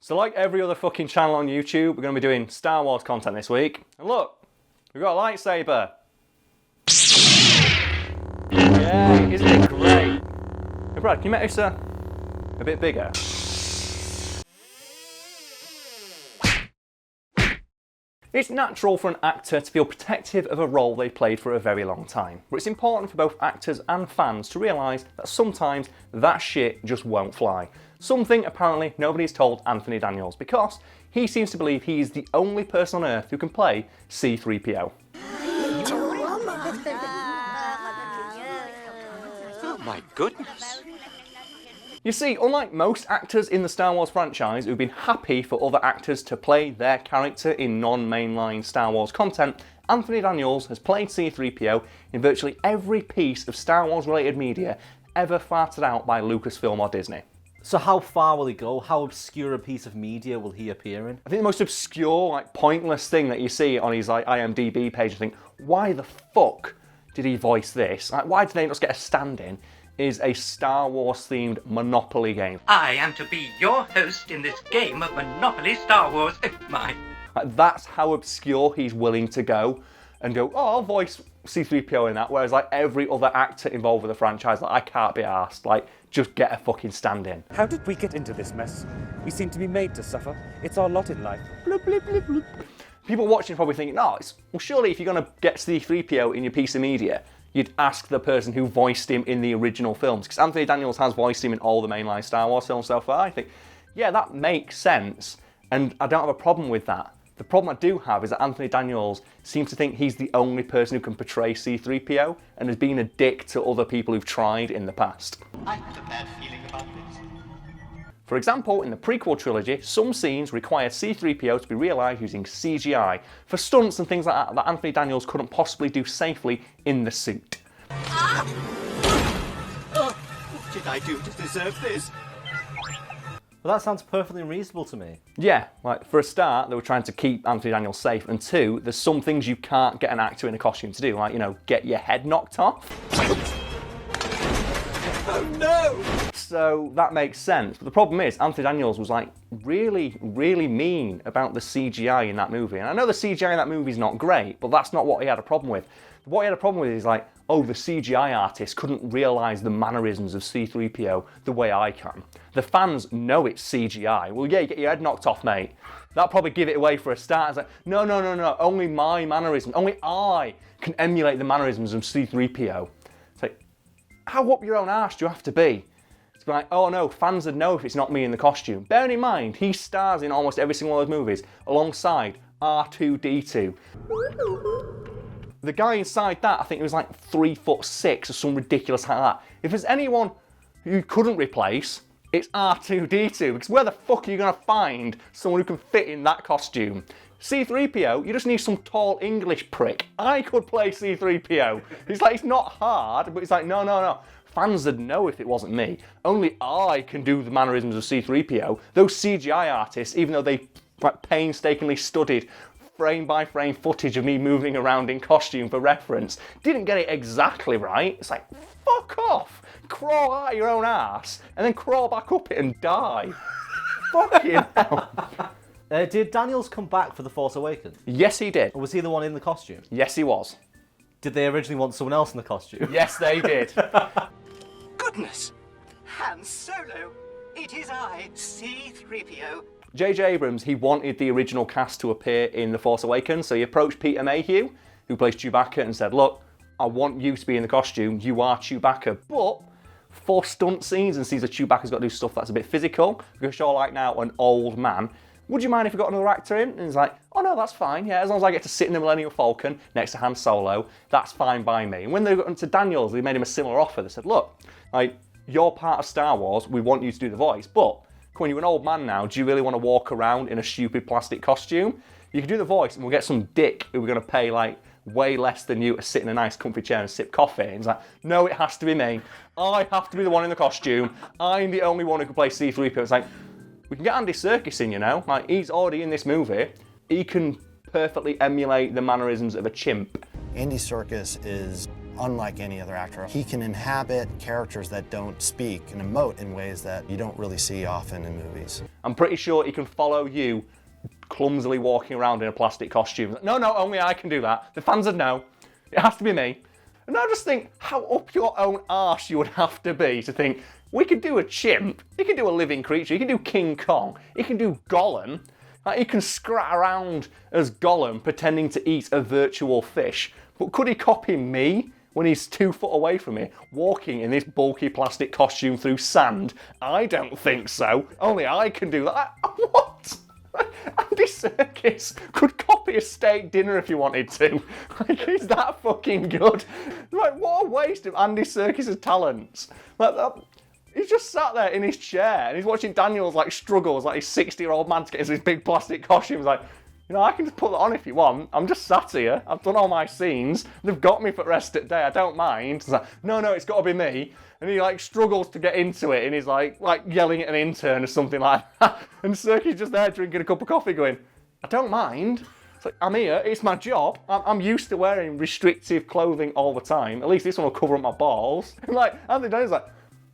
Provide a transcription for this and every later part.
So like every other fucking channel on YouTube, we're going to be doing Star Wars content this week. And look, we've got a lightsaber. Yay, isn't it great? Hey Brad, can you make this a bit bigger? It's natural for an actor to feel protective of a role they played for a very long time, but it's important for both actors and fans to realise that sometimes that shit just won't fly. Something apparently nobody's told Anthony Daniels, because he seems to believe he is the only person on Earth who can play C-3PO. Oh my goodness. You see, unlike most actors in the Star Wars franchise who've been happy for other actors to play their character in non-mainline Star Wars content, Anthony Daniels has played C-3PO in virtually every piece of Star Wars related media ever farted out by Lucasfilm or Disney. So how far will he go? How obscure a piece of media will he appear in? I think the most obscure, pointless thing that you see on his IMDb page, I think, why the fuck did he voice this? Why did they not just get a stand-in? Is a Star Wars themed Monopoly game. I am to be your host in this game of Monopoly Star Wars. Oh my. That's how obscure he's willing to go and go, oh, I'll voice C-3PO in that, whereas every other actor involved with the franchise, I can't be arsed, just get a fucking stand-in. How did we get into this mess? We seem to be made to suffer. It's our lot in life. Bloop, bloop, bloop, bloop. People watching are probably thinking, well, surely if you're going to get C-3PO in your piece of media, you'd ask the person who voiced him in the original films, because Anthony Daniels has voiced him in all the mainline Star Wars films so far. I think, yeah, that makes sense, and I don't have a problem with that. The problem I do have is that Anthony Daniels seems to think he's the only person who can portray C-3PO, and has been a dick to other people who've tried in the past. I have a bad feeling about this. For example, in the prequel trilogy, some scenes require C-3PO to be realised using CGI for stunts and things like that Anthony Daniels couldn't possibly do safely in the suit. What did I do to deserve this? Well, that sounds perfectly reasonable to me. Yeah, for a start, they were trying to keep Anthony Daniels safe, and two, there's some things you can't get an actor in a costume to do, get your head knocked off. Oh no! So that makes sense. But the problem is, Anthony Daniels was really, really mean about the CGI in that movie. And I know the CGI in that movie is not great, but that's not what he had a problem with. What he had a problem with is the CGI artist couldn't realise the mannerisms of C-3PO the way I can. The fans know it's CGI. Well, yeah, you get your head knocked off, mate. That'll probably give it away for a start. It's no, only my mannerisms, only I can emulate the mannerisms of C-3PO. It's how up your own arse do you have to be? To be oh no, fans would know if it's not me in the costume. Bearing in mind, he stars in almost every single one of those movies alongside R2-D2. The guy inside that, I think he was 3'6" or some ridiculous like that. If there's anyone you couldn't replace, it's R2-D2, because where the fuck are you going to find someone who can fit in that costume? C-3PO, you just need some tall English prick. I could play C-3PO. It's not hard, but it's no. Fans would know if it wasn't me. Only I can do the mannerisms of C-3PO. Those CGI artists, even though they painstakingly studied frame by frame footage of me moving around in costume for reference, didn't get it exactly right. It's fuck off. Crawl out of your own ass and then crawl back up it and die. Fucking hell. Did Daniels come back for The Force Awakens? Yes, he did. Or was he the one in the costume? Yes, he was. Did they originally want someone else in the costume? Yes, they did. Goodness! Han Solo! It is I, C-3PO. J.J. Abrams, he wanted the original cast to appear in The Force Awakens, so he approached Peter Mayhew, who plays Chewbacca, and said, look, I want you to be in the costume, you are Chewbacca, but for stunt scenes and scenes that Chewbacca's got to do stuff that's a bit physical, because you're now an old man, would you mind if we got another actor in? And he's oh no, that's fine, yeah, as long as I get to sit in the Millennium Falcon next to Han Solo, that's fine by me. And when they got into Daniels, they made him a similar offer. They said, look, you're part of Star Wars, we want you to do the voice, but come on, you're an old man now, do you really want to walk around in a stupid plastic costume? You can do the voice and we'll get some dick who we're going to pay way less than you to sit in a nice comfy chair and sip coffee. And he's no, it has to be me. I have to be the one in the costume. I'm the only one who can play C-3PO. It's we can get Andy Serkis in, he's already in this movie. He can perfectly emulate the mannerisms of a chimp. Andy Serkis is unlike any other actor. He can inhabit characters that don't speak and emote in ways that you don't really see often in movies. I'm pretty sure he can follow you clumsily walking around in a plastic costume. No, only I can do that. The fans would know. It has to be me. And I just think how up your own arse you would have to be to think, we could do a chimp, he can do a living creature, he can do King Kong, he can do Gollum, like, he can scrat around as Gollum pretending to eat a virtual fish. But could he copy me when he's 2 foot away from me, walking in this bulky plastic costume through sand? I don't think so. Only I can do that. What? Andy Serkis could copy a steak dinner if he wanted to. Like, he's that fucking good. Like, what a waste of Andy Serkis' talents. Like, he's just sat there in his chair and he's watching Daniels like struggles like his 60-year-old man to get into his big plastic costume. He's like, you know, I can just put that on if you want. I'm just sat here. I've done all my scenes. They've got me for the rest of the day. I don't mind. It's like, no, it's got to be me. And he like struggles to get into it and he's like yelling at an intern or something like that. And Serkis just there drinking a cup of coffee going, I don't mind. It's like, I'm here. It's my job. I'm used to wearing restrictive clothing all the time. At least this one will cover up my balls. And like, Anthony Daniels like,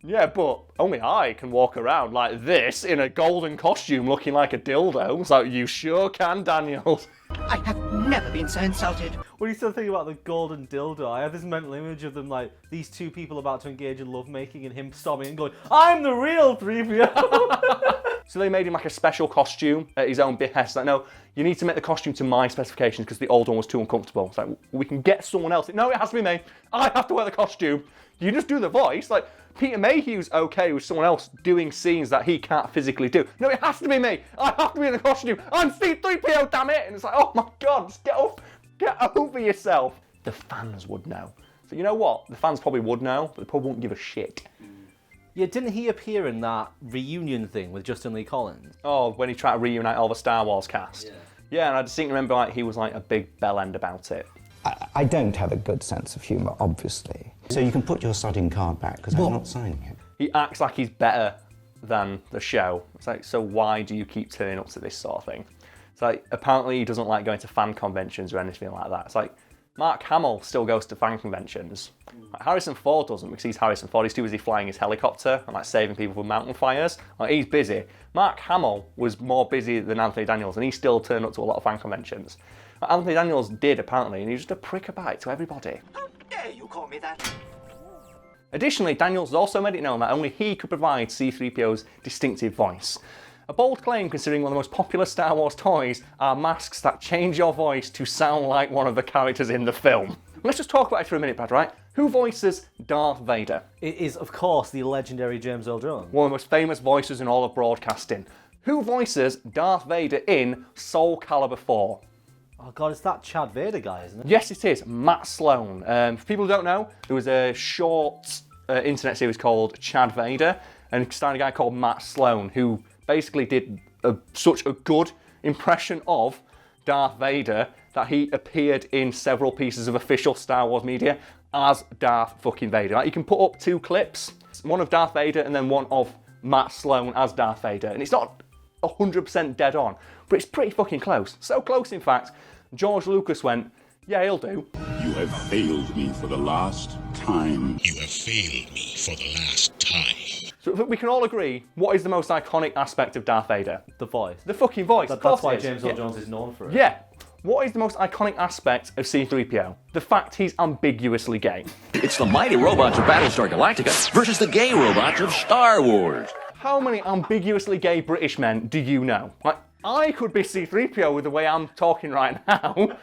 yeah, but only I can walk around like this in a golden costume looking like a dildo. It's like, you sure can, Daniels. I have never been so insulted. When you start thinking about the golden dildo, I have this mental image of them like these two people about to engage in lovemaking and him stopping and going, I'm the real 3PO. So they made him like a special costume at his own behest. Like, no, you need to make the costume to my specifications because the old one was too uncomfortable. It's like, we can get someone else. No, it has to be me. I have to wear the costume. You just do the voice. Like, Peter Mayhew's okay with someone else doing scenes that he can't physically do. No, it has to be me. I have to be in the costume. I'm C-3PO, damn it. And it's like, oh my God, just get over yourself. The fans would know. So you know what? The fans probably would know, but they probably wouldn't give a shit. Yeah, didn't he appear in that reunion thing with Justin Lee Collins? Oh, when he tried to reunite all the Star Wars cast. Yeah, and I distinctly remember like he was like a big bellend about it. I don't have a good sense of humour, obviously. So you can put your sodding card back, because I'm not signing it. He acts like he's better than the show. It's like, so why do you keep turning up to this sort of thing? It's like, apparently he doesn't like going to fan conventions or anything like that. It's like, Mark Hamill still goes to fan conventions. Like, Harrison Ford doesn't, because he's Harrison Ford. He's too busy flying his helicopter and like saving people from mountain fires. Like, he's busy. Mark Hamill was more busy than Anthony Daniels, and he still turned up to a lot of fan conventions. Anthony Daniels did, apparently, and he was just a prick about it to everybody. How dare you call me that? Additionally, Daniels also made it known that only he could provide C-3PO's distinctive voice. A bold claim considering one of the most popular Star Wars toys are masks that change your voice to sound like one of the characters in the film. Let's just talk about it for a minute, Brad, right? Who voices Darth Vader? It is, of course, the legendary James Earl Jones. One of the most famous voices in all of broadcasting. Who voices Darth Vader in Soul Calibur 4? Oh God, it's that Chad Vader guy, isn't it? Yes, it is. Matt Sloan. For people who don't know, there was a short internet series called Chad Vader, and it starred a guy called Matt Sloan, who basically did such a good impression of Darth Vader that he appeared in several pieces of official Star Wars media as Darth fucking Vader. Like, you can put up 2 clips, one of Darth Vader and then one of Matt Sloan as Darth Vader, and it's not 100% dead on, but it's pretty fucking close. So close, in fact, George Lucas went, yeah, he'll do. You have failed me for the last time. You have failed me for the last time. So we can all agree, what is the most iconic aspect of Darth Vader? The voice. The fucking voice. That's why James Earl Jones is known for it. Yeah. What is the most iconic aspect of C-3PO? The fact he's ambiguously gay. It's the mighty robots of Battlestar Galactica versus the gay robots of Star Wars. How many ambiguously gay British men do you know? Like, I could be C-3PO with the way I'm talking right now.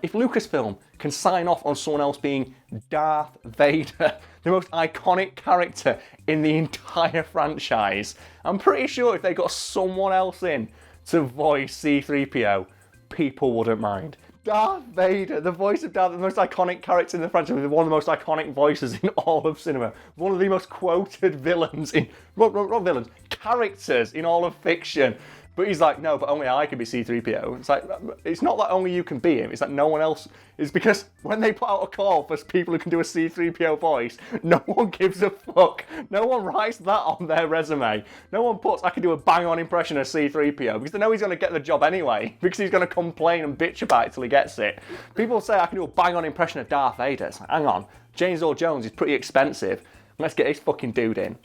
If Lucasfilm can sign off on someone else being Darth Vader, the most iconic character in the entire franchise, I'm pretty sure if they got someone else in to voice C-3PO, people wouldn't mind. Darth Vader, the voice of Darth, the most iconic character in the franchise, one of the most iconic voices in all of cinema, one of the most quoted villains in, not villains, characters in all of fiction. But he's like, no, but only I can be C-3PO. It's like, it's not that only you can be him, it's that no one else. It's because when they put out a call for people who can do a C-3PO voice, no one gives a fuck. No one writes that on their resume. No one puts, I can do a bang-on impression of C-3PO, because they know he's going to get the job anyway, because he's going to complain and bitch about it till he gets it. People say I can do a bang-on impression of Darth Vader. It's like, hang on, James Earl Jones is pretty expensive. Let's get this fucking dude in.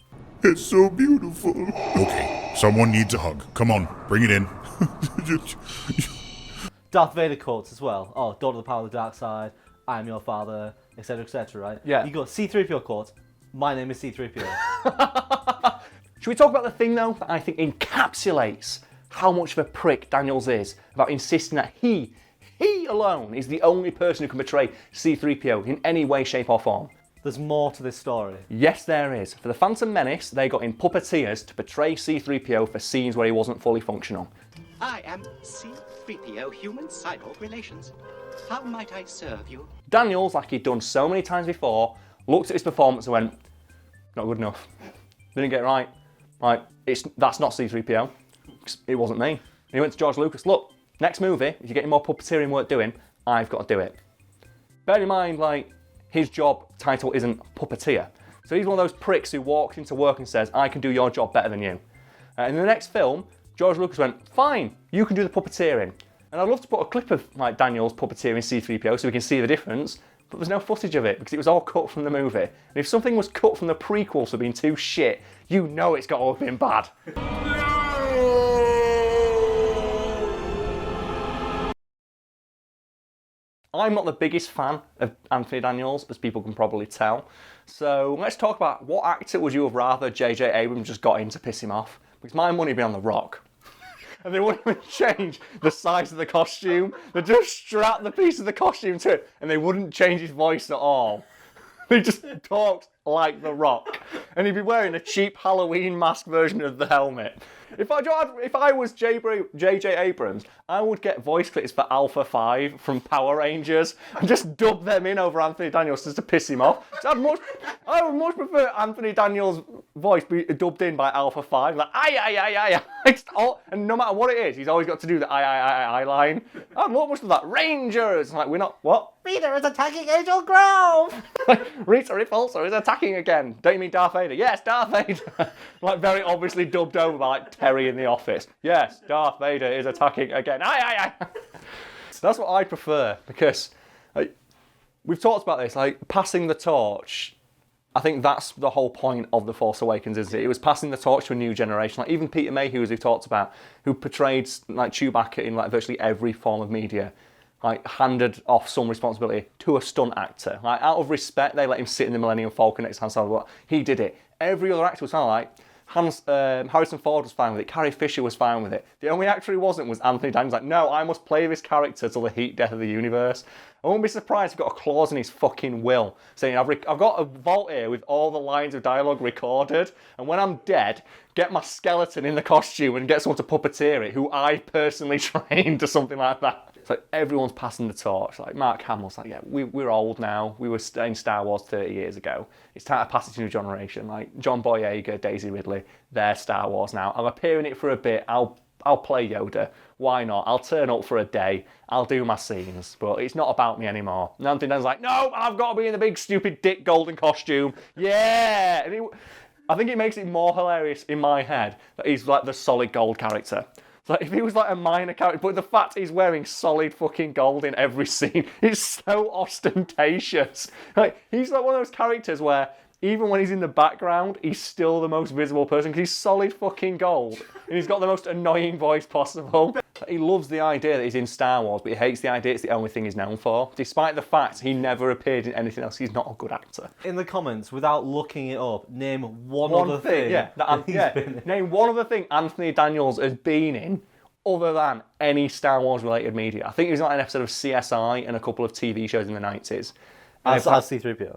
It's so beautiful. Okay, someone needs a hug. Come on, bring it in. Darth Vader quotes as well. Oh, daughter of the power of the dark side. I am your father, etc., right? Yeah. You got C-3PO quotes. My name is C-3PO. Should we talk about the thing, though, that I think encapsulates how much of a prick Daniels is about insisting that he alone is the only person who can portray C-3PO in any way, shape or form? There's more to this story. Yes, there is. For the Phantom Menace, they got in puppeteers to portray C-3PO for scenes where he wasn't fully functional. I am C-3PO human-cyborg relations. How might I serve you? Daniels, like he'd done so many times before, looked at his performance and went, not good enough. Didn't get it right. Right, that's not C-3PO. It wasn't me. And he went to George Lucas, look, next movie, if you're getting more puppeteering work doing, I've got to do it. Bear in mind, like, his job title isn't puppeteer. So he's one of those pricks who walks into work and says, I can do your job better than you. In the next film, George Lucas went, fine, you can do the puppeteering. And I'd love to put a clip of like Daniels puppeteering C-3PO so we can see the difference, but there's no footage of it because it was all cut from the movie. And if something was cut from the prequels for being too shit, you know it's got to have been bad. I'm not the biggest fan of Anthony Daniels, as people can probably tell. So let's talk about what actor would you have rather J.J. Abrams just got in to piss him off? Because my money would be on The Rock. And they wouldn't even change the size of the costume. They just strap the piece of the costume to it, and they wouldn't change his voice at all. He just talks like The Rock. And he'd be wearing a cheap Halloween mask version of the helmet. If I was J.J. Abrams, I would get voice clips for Alpha 5 from Power Rangers and just dub them in over Anthony Daniels just to piss him off. So I would much prefer Anthony Daniels' voice be dubbed in by Alpha 5, like, aye. And no matter what it is, he's always got to do the aye line. I'd love much of that. Rangers! Like, we're not, what? Vader is attacking Angel Grove! Rita Repulsa is attacking again. Don't you mean Darth Vader? Yes, Darth Vader. Like, very obviously dubbed over by, like, Terry in The Office. Yes, Darth Vader is attacking again. Aye. So that's what I prefer, because like, we've talked about this, like, passing the torch. I think that's the whole point of The Force Awakens, isn't it? It was passing the torch to a new generation. Like, even Peter Mayhew, as we've talked about, who portrayed, like, Chewbacca in, like, virtually every form of media, like, handed off some responsibility to a stunt actor. Like, out of respect, they let him sit in the Millennium Falcon next to Han Solo. He did it. Every other actor was kind of like, Harrison Ford was fine with it. Carrie Fisher was fine with it. The only actor who wasn't was Anthony Daniels. Like, no, I must play this character till the heat death of the universe. I won't be surprised if he's got a clause in his fucking will saying, I've got a vault here with all the lines of dialogue recorded, and when I'm dead, get my skeleton in the costume and get someone to puppeteer it, who I personally trained or something like that. It's like everyone's passing the torch. Like Mark Hamill's like, yeah, we're old now. We were in Star Wars 30 years ago. It's time to pass it to a new generation. Like John Boyega, Daisy Ridley, they're Star Wars now. I'm appearing it for a bit. I'll play Yoda. Why not? I'll turn up for a day. I'll do my scenes, but it's not about me anymore. And Anthony Daniels like, no, I've got to be in the big stupid Dick Golden costume. Yeah. And I think it makes it more hilarious in my head that he's like the solid gold character. Like, if he was like a minor character, but the fact he's wearing solid fucking gold in every scene, it's so ostentatious. Like, he's like one of those characters where even when he's in the background, he's still the most visible person because he's solid fucking gold. And he's got the most annoying voice possible. He loves the idea that he's in Star Wars, but he hates the idea it's the only thing he's known for. Despite the fact he never appeared in anything else, he's not a good actor. In the comments, without looking it up, name one other thing. Name one other thing Anthony Daniels has been in other than any Star Wars related media. I think he was on an episode of CSI and a couple of TV shows in the 90s. As C-3PO.